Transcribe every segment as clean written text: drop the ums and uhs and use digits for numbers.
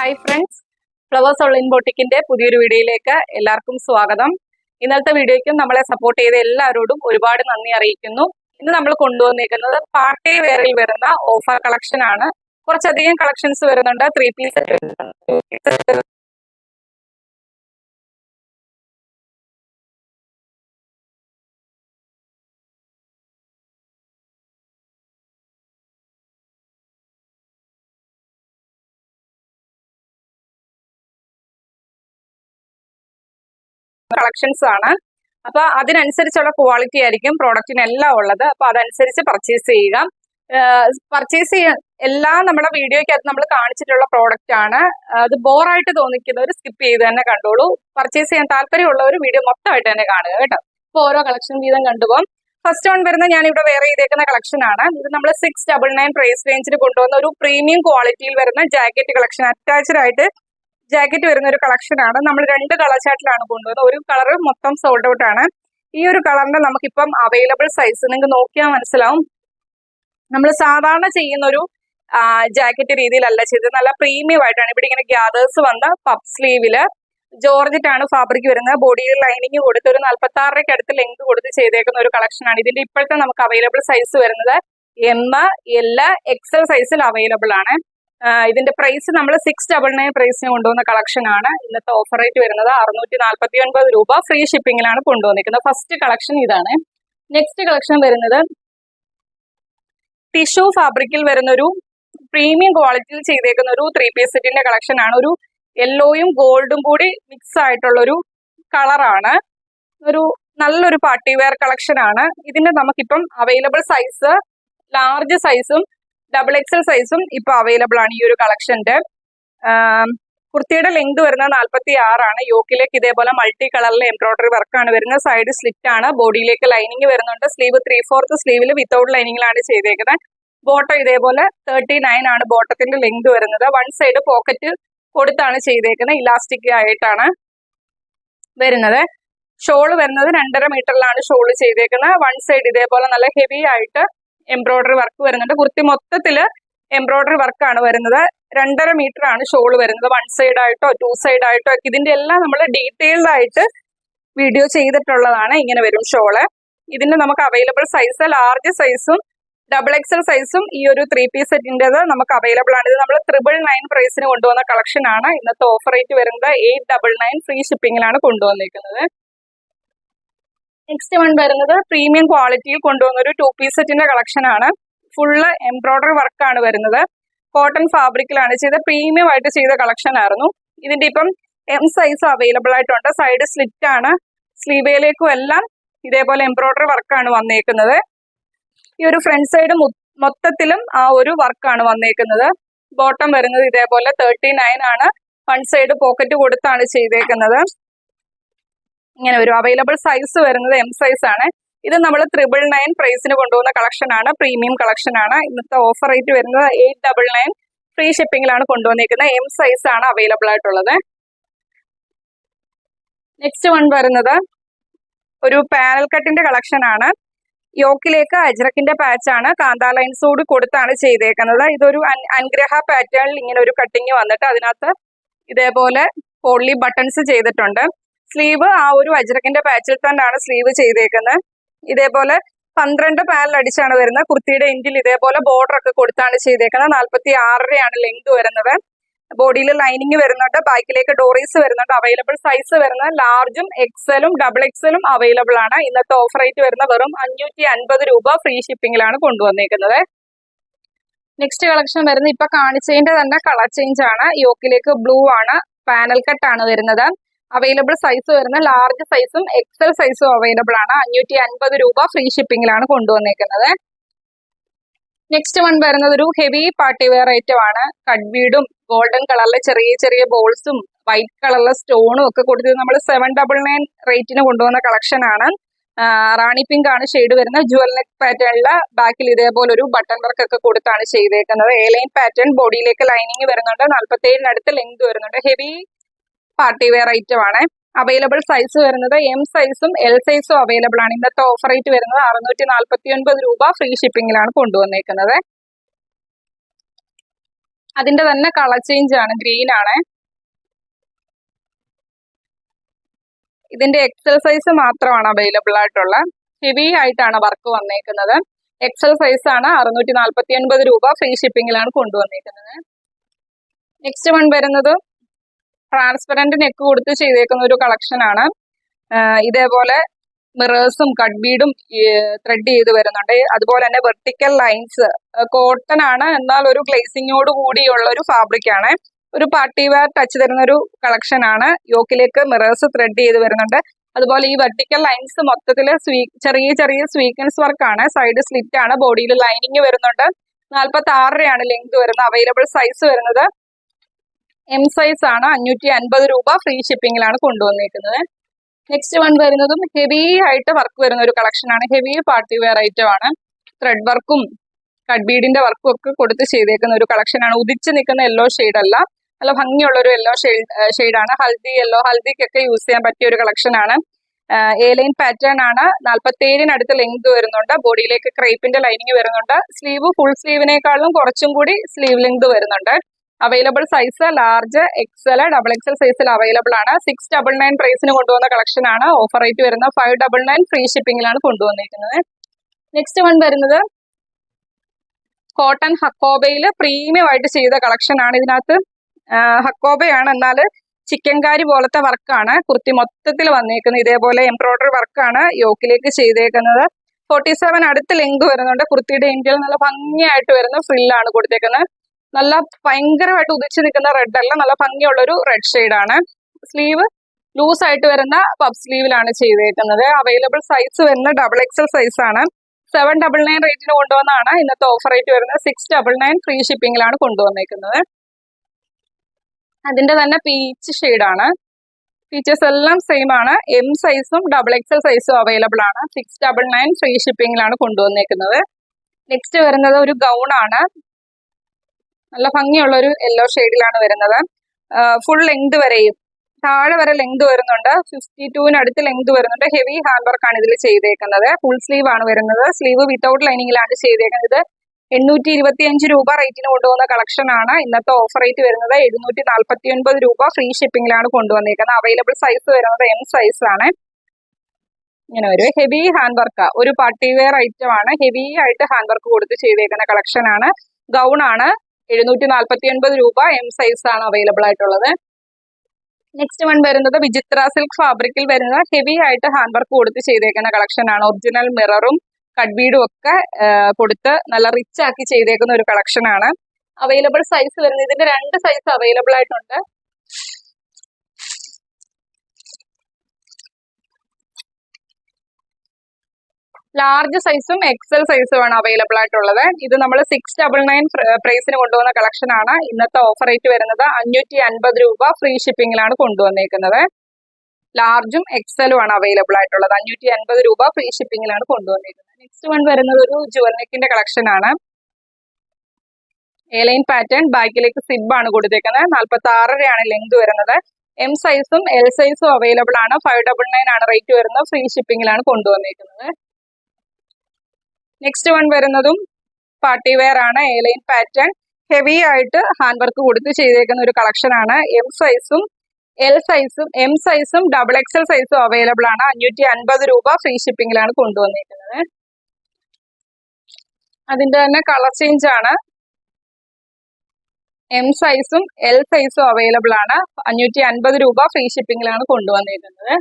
Hi friends, flowers online ബോട്ടിക്കിന്റെ പുതിയൊരു വീഡിയോയിലേക്ക് എല്ലാവർക്കും സ്വാഗതം. ഇന്നത്തെ വീഡിയോയ്ക്കും നമ്മളെ സപ്പോർട്ട് ചെയ്ത എല്ലാവരോടും ഒരുപാട് നന്ദി അറിയിക്കുന്നു. ഇന്ന് നമ്മൾ കൊണ്ടുവന്നിരിക്കുന്നത് പാർട്ടി വെയറിൽ വരുന്ന ഓഫർ കളക്ഷൻ ആണ്. കുറച്ചധികം കളക്ഷൻസ് വരുന്നുണ്ട്. 3 പീസ് കളക്ഷൻസ് ആണ്. അപ്പൊ അതിനനുസരിച്ചുള്ള ക്വാളിറ്റി ആയിരിക്കും പ്രോഡക്റ്റിനെല്ലാം ഉള്ളത്. അപ്പൊ അതനുസരിച്ച് പർച്ചേസ് ചെയ്യുക. പർച്ചേസ് ചെയ്യാൻ എല്ലാം നമ്മുടെ വീഡിയോയ്ക്കകത്ത് നമ്മൾ കാണിച്ചിട്ടുള്ള പ്രോഡക്റ്റ് ആണ്. അത് ബോറായിട്ട് തോന്നിക്കുന്നവർ സ്കിപ്പ് ചെയ്ത് തന്നെ കണ്ടോളൂ. പർച്ചേസ് ചെയ്യാൻ താല്പര്യമുള്ളവർ വീഡിയോ മൊത്തമായിട്ട് തന്നെ കാണുക കേട്ടോ. ഇപ്പൊ ഓരോ കളക്ഷൻ വീതം കണ്ടുപോകും. ഫസ്റ്റ് വൺ വരുന്ന ഞാൻ ഇവിടെ വേറെ ചെയ്തേക്കുന്ന കളക്ഷൻ ആണ്. ഇത് നമ്മൾ 699 പ്രൈസ് റേഞ്ചിൽ കൊണ്ടുവന്ന ഒരു പ്രീമിയം ക്വാളിറ്റിയിൽ വരുന്ന ജാക്കറ്റ് കളക്ഷൻ. അറ്റാച്ച്ഡ് ആയിട്ട് ജാക്കറ്റ് വരുന്ന ഒരു കളക്ഷൻ ആണ്. നമ്മൾ 2 കളർ ചാർട്ടിലാണ് കൊണ്ടുവന്നത്. ഒരു കളർ മൊത്തം സോൾഡ് ഔട്ട് ആണ്. ഈ ഒരു കളറിന്റെ നമുക്കിപ്പം അവൈലബിൾ സൈസ് നിങ്ങൾക്ക് നോക്കിയാൽ മനസ്സിലാവും. നമ്മൾ സാധാരണ ചെയ്യുന്ന ഒരു ജാക്കറ്റ് രീതിയിലല്ല ചെയ്തത്. നല്ല പ്രീമിയം ആയിട്ടാണ്. ഇവിടെ ഇങ്ങനെ ഗ്യാദേഴ്സ് വന്ന പഫ് സ്ലീവില് ജോർജറ്റ് ആണ് ഫാബ്രിക് വരുന്നത്. ബോഡിയിൽ ലൈനിങ് കൊടുത്ത് ഒരു 46 അടുത്ത് ലെങ്ത് കൊടുത്ത് ചെയ്തേക്കുന്ന ഒരു കളക്ഷൻ ആണ്. ഇതിന്റെ ഇപ്പോഴത്തെ നമുക്ക് അവൈലബിൾ സൈസ് വരുന്നത് M, L, XL സൈസിൽ അവൈലബിൾ ആണ്. ഇതിന്റെ പ്രൈസ് നമ്മൾ 699 പ്രൈസിന് കൊണ്ടുവന്ന കളക്ഷൻ ആണ്. ഇന്നത്തെ ഓഫർ റേറ്റ് വരുന്നത് 649 രൂപ. ഫ്രീ ഷിപ്പിംഗിലാണ് കൊണ്ടുവന്നിരിക്കുന്നത്. ഫസ്റ്റ് കളക്ഷൻ ഇതാണ്. നെക്സ്റ്റ് കളക്ഷൻ വരുന്നത് ടിഷ്യൂ ഫാബ്രിക്കിൽ വരുന്ന ഒരു പ്രീമിയം ക്വാളിറ്റിയിൽ ചെയ്തേക്കുന്ന ഒരു 3 പീസ് സെറ്റിന്റെ കളക്ഷൻ ആണ്. ഒരു യെല്ലോയും ഗോൾഡും കൂടി മിക്സ് ആയിട്ടുള്ള ഒരു കളറാണ്. ഒരു നല്ലൊരു പാർട്ടി വെയർ കളക്ഷൻ ആണ്. ഇതിന്റെ നമുക്കിപ്പം അവൈലബിൾ സൈസ് ലാർജ് സൈസും XXL സൈസും ഇപ്പൊ അവൈലബിൾ ആണ്. ഈ ഒരു കളക്ഷന്റെ കുർത്തിയുടെ ലെങ്ത് വരുന്നത് 46 ആണ്. യോക്കിലേക്ക് ഇതേപോലെ മൾട്ടി കളറിലെ എംബ്രോയിഡറി വർക്കാണ് വരുന്നത്. സൈഡ് സ്ലിറ്റ് ആണ്. ബോഡിയിലേക്ക് ലൈനിങ് വരുന്നുണ്ട്. സ്ലീവ് 3/4 സ്ലീവിൽ വിത്തൗട്ട് ലൈനിങ്ങിലാണ് ചെയ്തേക്കുന്നത്. ബോട്ടം ഇതേപോലെ 39 ആണ് ബോട്ടത്തിന്റെ ലെങ്ത് വരുന്നത്. വൺ സൈഡ് പോക്കറ്റ് കൊടുത്താണ് ചെയ്തേക്കുന്നത്. ഇലാസ്റ്റിക് ആയിട്ടാണ് വരുന്നത്. ഷോള് വരുന്നത് 2.5 മീറ്ററിലാണ് ഷോള് ചെയ്തേക്കുന്നത്. വൺ സൈഡ് ഇതേപോലെ നല്ല ഹെവി ആയിട്ട് എംബ്രോയിഡറി വർക്ക് വരുന്നുണ്ട്. കുർത്തി മൊത്തത്തില് എംബ്രോയിഡറി വർക്കാണ് വരുന്നത്. 2.5 മീറ്റർ ആണ് ഷോൾ വരുന്നത്. വൺ സൈഡ് ആയിട്ടോ 2 സൈഡ് ആയിട്ടോ ഇതിന്റെ എല്ലാം നമ്മൾ ഡീറ്റെയിൽഡ് ആയിട്ട് വീഡിയോ ചെയ്തിട്ടുള്ളതാണ്. ഇങ്ങനെ വരും ഷോള്. ഇതിന്റെ നമുക്ക് അവൈലബിൾ സൈസ് ലാർജ് സൈസും XXL സൈസും ഈ ഒരു 3 പീസ് സെറ്റിൻ്റെത് നമുക്ക് അവൈലബിൾ ആണ്. ഇത് നമ്മൾ 999 പ്രൈസിന് കൊണ്ടുവന്ന കളക്ഷൻ ആണ്. ഇന്നത്തെ ഓഫർ റേറ്റ് വരുന്നത് 899 ഫ്രീ ഷിപ്പിംഗിലാണ് കൊണ്ടുവന്നിരിക്കുന്നത്. നെക്സ്റ്റ് വൺ വരുന്നത് പ്രീമിയം ക്വാളിറ്റിയിൽ കൊണ്ടുവന്ന ഒരു 2 പീസ് സെറ്റിന്റെ കളക്ഷൻ ആണ്. ഫുള്ള് എംബ്രോയിഡറി വർക്കാണ് വരുന്നത്. കോട്ടൺ ഫാബ്രിക്കിലാണ് ചെയ്ത പ്രീമിയം ആയിട്ട് ചെയ്ത കളക്ഷൻ ആയിരുന്നു. ഇതിന്റെ ഇപ്പം M സൈസ് അവൈലബിൾ ആയിട്ടുണ്ട്. സൈഡ് സ്ലിറ്റ് ആണ്. സ്ലീവേലേക്കും എല്ലാം ഇതേപോലെ എംബ്രോയിഡറി വർക്കാണ് വന്നേക്കുന്നത്. ഈ ഒരു ഫ്രണ്ട് സൈഡ് മൊത്തത്തിലും ആ ഒരു വർക്കാണ് വന്നേക്കുന്നത്. ബോട്ടം വരുന്നത് ഇതേപോലെ 39 ആണ്. വൺ സൈഡ് പോക്കറ്റ് കൊടുത്താണ് ചെയ്തേക്കുന്നത്. ഇങ്ങനെ ഒരു അവൈലബിൾ സൈസ് വരുന്നത് M സൈസ് ആണ്. ഇത് നമ്മൾ 999 പ്രൈസിന് കൊണ്ടുവന്ന കളക്ഷൻ ആണ്. പ്രീമിയം കളക്ഷൻ ആണ്. ഇന്നത്തെ ഓഫർ റേറ്റ് വരുന്നത് 899 ഫ്രീ ഷിപ്പിംഗിലാണ് കൊണ്ടുവന്നിരിക്കുന്നത്. M സൈസ് ആണ് അവൈലബിൾ ആയിട്ടുള്ളത്. നെക്സ്റ്റ് വൺ വരുന്നത് ഒരു പാനൽ കട്ടിന്റെ കളക്ഷൻ ആണ്. യോക്കിലേക്ക് അജ്രക്കിന്റെ പാച്ച് ആണ്. കാന്താ ലൈൻസ് കൂടി കൊടുത്താണ് ചെയ്തേക്കുന്നത്. ഇതൊരു അനുഗ്രഹ പാറ്റേണിൽ ഇങ്ങനെ ഒരു കട്ടിങ് വന്നിട്ട് അതിനകത്ത് ഇതേപോലെ പോളി ബട്ടൺസ് ചെയ്തിട്ടുണ്ട്. സ്ലീവ് ആ ഒരു അജ്രക്കിന്റെ പാച്ചിൽ തന്നെയാണ് സ്ലീവ് ചെയ്തേക്കുന്നത്. ഇതേപോലെ 12 പാനൽ അടിച്ചാണ് വരുന്നത്. കുർത്തിയുടെ എൻഡിൽ ഇതേപോലെ ബോർഡർ ഒക്കെ കൊടുത്താണ് ചെയ്തേക്കുന്നത്. 46 ലെങ്ത് വരുന്നത്. ബോഡിയിൽ ലൈനിങ് വരുന്നുണ്ട്. ബാക്കിലേക്ക് ഡോറീസ് വരുന്നുണ്ട്. അവൈലബിൾ സൈസ് വരുന്നത് ലാർജും XLും XXLും അവൈലബിൾ ആണ്. ഇന്നത്തെ ഓഫർ റേറ്റ് വരുന്ന വെറും 550 രൂപ ഫ്രീ ഷിപ്പിംഗിലാണ് കൊണ്ടുവന്നേക്കുന്നത്. നെക്സ്റ്റ് കളക്ഷൻ വരുന്നത് ഇപ്പൊ കാണിച്ചതിന്റെ തന്നെ കളർ ചേഞ്ച് ആണ്. യോക്കിലേക്ക് ബ്ലൂ ആണ്. പാനൽ കട്ട് ആണ് വരുന്നത്. അവൈലബിൾ സൈസ് വരുന്ന ലാർജ് സൈസും XL സൈസും അവൈലബിൾ ആണ്. 550 രൂപ ഫ്രീ ഷിപ്പിംഗിലാണ് കൊണ്ടുവന്നേക്കുന്നത്. നെക്സ്റ്റ് വൺ വരുന്നത് ഒരു ഹെവി പാർട്ടി വെയർ ഐറ്റം ആണ്. കട്ട് ബീഡും ഗോൾഡൻ കളറിലെ ചെറിയ ചെറിയ ബോൾസും വൈറ്റ് കളറിലെ സ്റ്റോണും ഒക്കെ കൊടുത്ത് നമ്മൾ 799 റേറ്റിന് കൊണ്ടുവന്ന കളക്ഷൻ ആണ്. റാണി പിങ്ക് ആണ് ഷെയ്ഡ് വരുന്നത്. ജുവൽ നെക്ക് പാറ്റേണില് ബാക്കിൽ ഇതേപോലെ ഒരു ബട്ടൺ വർക്ക് ഒക്കെ കൊടുത്താണ് ചെയ്തേക്കുന്നത്. A line pattern. ബോഡിയിലേക്ക് ലൈനിങ് വരുന്നുണ്ട്. 47 അടുത്ത് ലെങ്ത് വരുന്നുണ്ട്. ഹെവി പാർട്ടി വെയർ ഐറ്റം ആണ്. അവൈലബിൾ സൈസ് വരുന്നത് M സൈസും L സൈസും അവൈലബിൾ ആണ്. ഇന്നത്തെ ഓഫർ റേറ്റ് വരുന്നത് 649 രൂപ ഫ്രീ ഷിപ്പിംഗിലാണ് കൊണ്ടുവന്നേക്കുന്നത്. അതിന്റെ തന്നെ കളർ ചേഞ്ച് ആണ്, ഗ്രീൻ ആണ്. ഇതിന്റെ എക്സൽ സൈസ് മാത്രമാണ് അവൈലബിൾ ആയിട്ടുള്ള. ഹെവി ആയിട്ടാണ് വർക്ക് വന്നേക്കുന്നത്. എക്സൽ സൈസ് ആണ്. 649 രൂപ ഫ്രീ ഷിപ്പിംഗിലാണ് കൊണ്ടുവന്നേക്കുന്നത്. നെക്സ്റ്റ് വൺ വരുന്നത് ട്രാൻസ്പെറന്റ് നെക്ക് കൊടുത്ത് ചെയ്തേക്കുന്ന ഒരു കളക്ഷൻ ആണ്. ഇതേപോലെ മിറേഴ്സും കട്ട് ബീഡും ത്രെഡ് ചെയ്ത് വരുന്നുണ്ട്. അതുപോലെ തന്നെ വെർട്ടിക്കൽ ലൈൻസ്, കോട്ടൺ ആണ്, എന്നാൽ ഒരു ഗ്ലേസിങ്ങോട് കൂടിയുള്ള ഒരു ഫാബ്രിക് ആണ്. ഒരു പാർട്ടി വെയർ ടച്ച് തരുന്ന ഒരു കളക്ഷൻ ആണ്. യോക്കിലേക്ക് മിറേഴ്സ് ത്രെഡ് ചെയ്ത് വരുന്നുണ്ട്. അതുപോലെ ഈ വെർട്ടിക്കൽ ലൈൻസ് മൊത്തത്തില് ചെറിയ ചെറിയ സ്വീക്വൻസ് വർക്ക് ആണ്. സൈഡ് സ്ലിറ്റ് ആണ്. ബോഡിയിൽ ലൈനിങ് വരുന്നുണ്ട്. 46 ലെങ്ത് വരുന്നത്. അവൈലബിൾ സൈസ് വരുന്നത് എം സൈസ് ആണ്. 550 രൂപ ഫ്രീ ഷിപ്പിംഗിലാണ് കൊണ്ടുവന്നിരിക്കുന്നത്. നെക്സ്റ്റ് വൺ വരുന്നതും ഹെവി ആയിട്ട് വർക്ക് വരുന്ന ഒരു കളക്ഷൻ ആണ്. ഹെവി പാർട്ടി വെയർ ഐറ്റം ആണ്. ത്രെഡ് വർക്കും കട്ട് ബീഡിന്റെ വർക്കും ഒക്കെ കൊടുത്ത് ചെയ്തേക്കുന്ന ഒരു കളക്ഷൻ ആണ്. ഉദിച്ച് നിൽക്കുന്ന യെല്ലോ ഷെയ്ഡ് അല്ല, നല്ല ഭംഗിയുള്ള ഒരു യെല്ലോ ഷെയ്ഡാണ്. ഹൽദി യെല്ലോ, ഹൽദിക്കൊക്കെ യൂസ് ചെയ്യാൻ പറ്റിയ ഒരു കളക്ഷൻ ആണ്. എ ലൈൻ പാറ്റേൺ ആണ്. 47 ലെങ്ത് വരുന്നുണ്ട്. ബോഡിയിലേക്ക് ക്രേപ്പിന്റെ ലൈനിങ് വരുന്നുണ്ട്. സ്ലീവ് ഫുൾ സ്ലീവിനേക്കാളും കുറച്ചും കൂടി സ്ലീവ് ലെങ്ത് വരുന്നുണ്ട്. Available size large, XL, double XL സൈസിൽ അവൈലബിൾ ആണ്. 699 പ്രൈസിന് കൊണ്ടുവന്ന കളക്ഷൻ ആണ്. ഓഫർ റേറ്റ് വരുന്ന 599 ഫ്രീ ഷിപ്പിംഗിലാണ് കൊണ്ടുവന്നിരിക്കുന്നത്. നെക്സ്റ്റ് വൺ വരുന്നത് കോട്ടൺ ഹക്കോബയിൽ പ്രീമിയം ആയിട്ട് ചെയ്ത കളക്ഷൻ ആണ്. ഇതിനകത്ത് ഹക്കോബയാണ്, എന്നാൽ ചിക്കൻകാരി പോലത്തെ വർക്കാണ് കുർത്തി മൊത്തത്തിൽ വന്നേക്കുന്നത്. ഇതേപോലെ എംബ്രോയിഡറി വർക്കാണ് യോക്കിലേക്ക് ചെയ്തേക്കുന്നത്. 47 അടുത്ത് ലെങ്ത് വരുന്നുണ്ട്. കുർത്തിയുടെ ഇന്ത്യയിൽ നല്ല ഭംഗിയായിട്ട് വരുന്ന ഫ്രില്ലാണ് കൊടുത്തേക്കുന്നത്. നല്ല ഭയങ്കരമായിട്ട് ഉദിച്ചു നിൽക്കുന്ന റെഡ് അല്ല, നല്ല ഭംഗിയുള്ള ഒരു റെഡ് ഷെയ്ഡാണ്. സ്ലീവ് ലൂസ് ആയിട്ട് വരുന്ന പഫ് സ്ലീവിലാണ് ചെയ്തേക്കുന്നത്. അവൈലബിൾ സൈസ് വരുന്ന ഡബിൾ എക്സൽ സൈസ് ആണ്. 799 റേറ്റിന് കൊണ്ടുവന്നാണ്. ഇന്നത്തെ ഓഫർ റേറ്റ് വരുന്നത് 699 ഫ്രീ ഷിപ്പിംഗിലാണ് കൊണ്ടുവന്നേക്കുന്നത്. അതിന്റെ തന്നെ പീച്ച് ഷെയ്ഡാണ്. ഫീച്ചേഴ്സ് എല്ലാം സെയിം ആണ്. എം സൈസും ഡബിൾ എക്സൽ സൈസും അവൈലബിൾ ആണ്. 699 ഫ്രീ ഷിപ്പിംഗിലാണ് കൊണ്ടുവന്നേക്കുന്നത്. നെക്സ്റ്റ് വരുന്നത് ഒരു ഗൗൺ ആണ്. നല്ല ഭംഗിയുള്ള ഒരു യെല്ലോ ഷെയ്ഡിലാണ് വരുന്നത്. ഫുൾ ലെങ്ത് വരെയും താഴെ വരെ ലെങ്ത് വരുന്നുണ്ട്. 52 അടുത്ത് ലെങ്ത് വരുന്നുണ്ട്. ഹെവി ഹാൻഡ് വർക്ക് ആണ് ഇതിൽ ചെയ്തേക്കുന്നത്. ഫുൾ സ്ലീവ് ആണ് വരുന്നത്. സ്ലീവ് വിത്തൗട്ട് ലൈനിങ്ങിലാണ് ചെയ്തേക്കുന്നത്. 825 രൂപ റേറ്റിന് കൊണ്ടുവന്ന കളക്ഷൻ ആണ്. ഇന്നത്തെ ഓഫർ റേറ്റ് വരുന്നത് 749 രൂപ ഫ്രീ ഷിപ്പിംഗിലാണ് കൊണ്ടുവന്നേക്കുന്നത്. അവൈലബിൾ സൈസ് വരുന്നത് എം സൈസ് ആണ്. ഇങ്ങനെ ഒരു ഹെവി ഹാൻഡ് വർക്ക്, ഒരു പാർട്ടി വെയർ ഐറ്റം ആണ്. ഹെവി ആയിട്ട് ഹാൻഡ് വർക്ക് കൊടുത്ത് ചെയ്തേക്കുന്ന കളക്ഷൻ ആണ്. ഗൗൺ ആണ്. 749 രൂപ എം സൈസ് ആണ് അവൈലബിൾ ആയിട്ടുള്ളത്. നെക്സ്റ്റ് വൺ വരുന്നത് വിചിത്ര സിൽക്ക് ഫാബ്രിക്കിൽ വരുന്ന ഹെവി ആയിട്ട് ഹാൻഡ് വർക്ക് കൊടുത്ത് ചെയ്തേക്കുന്ന കളക്ഷൻ ആണ്. ഒറിജിനൽ മിററും കട്ട് ബീഡും ഒക്കെ കൊടുത്ത് നല്ല റിച്ച് ആക്കി ചെയ്തേക്കുന്ന ഒരു കളക്ഷൻ ആണ്. അവൈലബിൾ സൈസ് വരുന്നത് ഇതിന്റെ 2 സൈസ് അവൈലബിൾ ആയിട്ടുണ്ട്. ലാർജ് സൈസും എക്സൽ സൈസും ആണ് അവൈലബിൾ ആയിട്ടുള്ളത്. ഇത് നമ്മൾ 699 പ്രൈസിന് കൊണ്ടുവന്ന കളക്ഷൻ ആണ്. ഇന്നത്തെ ഓഫർ റേറ്റ് വരുന്നത് 550 രൂപ ഫ്രീ ഷിപ്പിംഗിലാണ് കൊണ്ടുവന്നേക്കുന്നത്. ലാർജും എക്സലും ആണ് അവൈലബിൾ ആയിട്ടുള്ളത്. 550 രൂപ ഫ്രീ ഷിപ്പിംഗിലാണ് കൊണ്ടുവന്നേക്കുന്നത്. നെക്സ്റ്റ് വൺ വരുന്നത് ഒരു ജുവൽ നെക്കിന്റെ കളക്ഷൻ ആണ്. എ ലൈൻ പാറ്റേൺ, ബാക്കിലേക്ക് സിബ് ആണ് കൊടുത്തേക്കുന്നത്. 46 ലെങ്ത് വരുന്നത്. എം സൈസും എൽ സൈസും അവൈലബിൾ ആണ്. 599 ആണ് റേറ്റ് വരുന്നത്. ഫ്രീ ഷിപ്പിംഗിലാണ് കൊണ്ടുവന്നേക്കുന്നത്. നെക്സ്റ്റ് വൺ വരുന്നതും പാർട്ടി വെയർ ആണ്. എ ലൈൻ പാറ്റേൺ, ഹെവി ആയിട്ട് ഹാൻഡ് വർക്ക് കൊടുത്ത് ചെയ്തേക്കുന്ന ഒരു കളക്ഷൻ ആണ്. എം സൈസും എൽ സൈസും എം സൈസും ഡബിൾ എക്സൽ സൈസും അവൈലബിൾ ആണ്. 550 രൂപ ഫ്രീ ഷിപ്പിംഗിലാണ് കൊണ്ടുവന്നിരിക്കുന്നത്. അതിന്റെ തന്നെ കളർ ചേഞ്ച് ആണ്. എം സൈസും എൽ സൈസും അവൈലബിൾ ആണ്. 550 രൂപ ഫ്രീ ഷിപ്പിംഗിലാണ് കൊണ്ടുവന്നിരിക്കുന്നത്.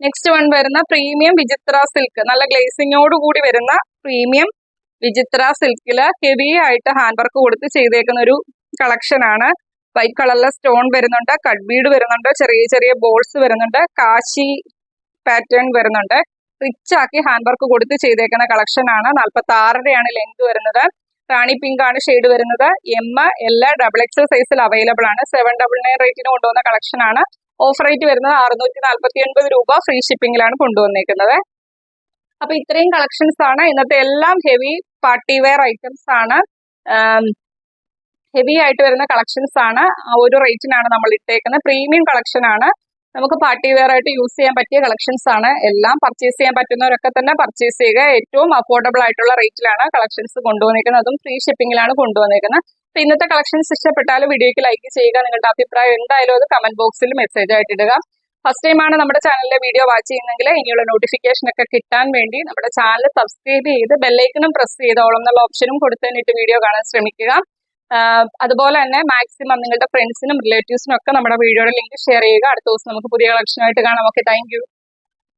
നെക്സ്റ്റ് വൺ വരുന്ന പ്രീമിയം വിചിത്ര സിൽക്ക്, നല്ല ഗ്ലേസിങ്ങോട് കൂടി വരുന്ന പ്രീമിയം വിചിത്ര സിൽക്കില് ഹെവി ആയിട്ട് ഹാൻഡ് വർക്ക് കൊടുത്ത് ചെയ്തേക്കുന്ന ഒരു കളക്ഷൻ ആണ്. വൈറ്റ് കളറിലെ സ്റ്റോൺ വരുന്നുണ്ട്, കട്ട് ബീഡ് വരുന്നുണ്ട്, ചെറിയ ചെറിയ ബോൾസ് വരുന്നുണ്ട്, കാശി പാറ്റേൺ വരുന്നുണ്ട്. റിച്ച് ആക്കി ഹാൻഡ് വർക്ക് കൊടുത്ത് ചെയ്തേക്കുന്ന കളക്ഷൻ ആണ്. 46 ലെങ്ത് വരുന്നത്. റാണി പിങ്ക് ആണ് ഷെയ്ഡ് വരുന്നത്. എം, എൽ, ഡബിൾ എക്സൽ സൈസിൽ അവൈലബിൾ ആണ്. 799 റേറ്റിന് കൊണ്ടുവന്ന കളക്ഷൻ ആണ്. ഓഫർ റേറ്റ് വരുന്നത് 649 രൂപ ഫ്രീ ഷിപ്പിംഗിലാണ് കൊണ്ടുവന്നേക്കുന്നത്. അപ്പൊ ഇത്രയും കളക്ഷൻസ് ആണ്. ഇന്നത്തെ എല്ലാം ഹെവി പാർട്ടി വെയർ ഐറ്റംസ് ആണ്. ഹെവി ആയിട്ട് വരുന്ന കളക്ഷൻസ് ആണ്. ആ ഒരു റേറ്റിനാണ് നമ്മൾ ഇട്ടേക്കുന്നത്. പ്രീമിയം കളക്ഷൻ ആണ്. നമുക്ക് പാർട്ടി വെയർ ആയിട്ട് യൂസ് ചെയ്യാൻ പറ്റിയ കളക്ഷൻസ് ആണ്. എല്ലാം പർച്ചേസ് ചെയ്യാൻ പറ്റുന്നവരൊക്കെ തന്നെ പർച്ചേസ് ചെയ്യുക. ഏറ്റവും അഫോർഡബിൾ ആയിട്ടുള്ള റേറ്റിലാണ് കളക്ഷൻസ് കൊണ്ടുവന്നിരിക്കുന്നത്. അതും ഫ്രീ ഷിപ്പിംഗിലാണ് കൊണ്ടുവന്നിരിക്കുന്നത്. അപ്പൊ ഇന്നത്തെ കളക്ഷൻസ് ഇഷ്ടപ്പെട്ടാലും വീഡിയോയ്ക്ക് ലൈക്ക് ചെയ്യുക. നിങ്ങളുടെ അഭിപ്രായം എന്തായാലും അത് കമന്റ് ബോക്സിൽ മെസ്സേജ് ആയിട്ട് ഇടുക. ഫസ്റ്റ് ടൈം ആണ് നമ്മുടെ ചാനലിലെ വീഡിയോ വാച്ച് ചെയ്യുന്നെങ്കിൽ ഇനിയുള്ള നോട്ടിഫിക്കേഷൻ ഒക്കെ കിട്ടാൻ വേണ്ടി നമ്മുടെ ചാനൽ സബ്സ്ക്രൈബ് ചെയ്ത് ബെല്ലൈക്കണും പ്രസ് ചെയ്തോളം എന്നുള്ള ഓപ്ഷനും കൊടുത്തന്നിട്ട് വീഡിയോ കാണാൻ ശ്രമിക്കുക. അതുപോലെ തന്നെ മാക്സിമം നിങ്ങളുടെ ഫ്രണ്ട്സിനും റിലേറ്റീവ്സിനും ഒക്കെ നമ്മുടെ വീഡിയോയുടെ ലിങ്ക് ഷെയർ ചെയ്യുക. അടുത്ത ദിവസം നമുക്ക് പുതിയ കളക്ഷനായിട്ട് കാണാം. Okay, thank you.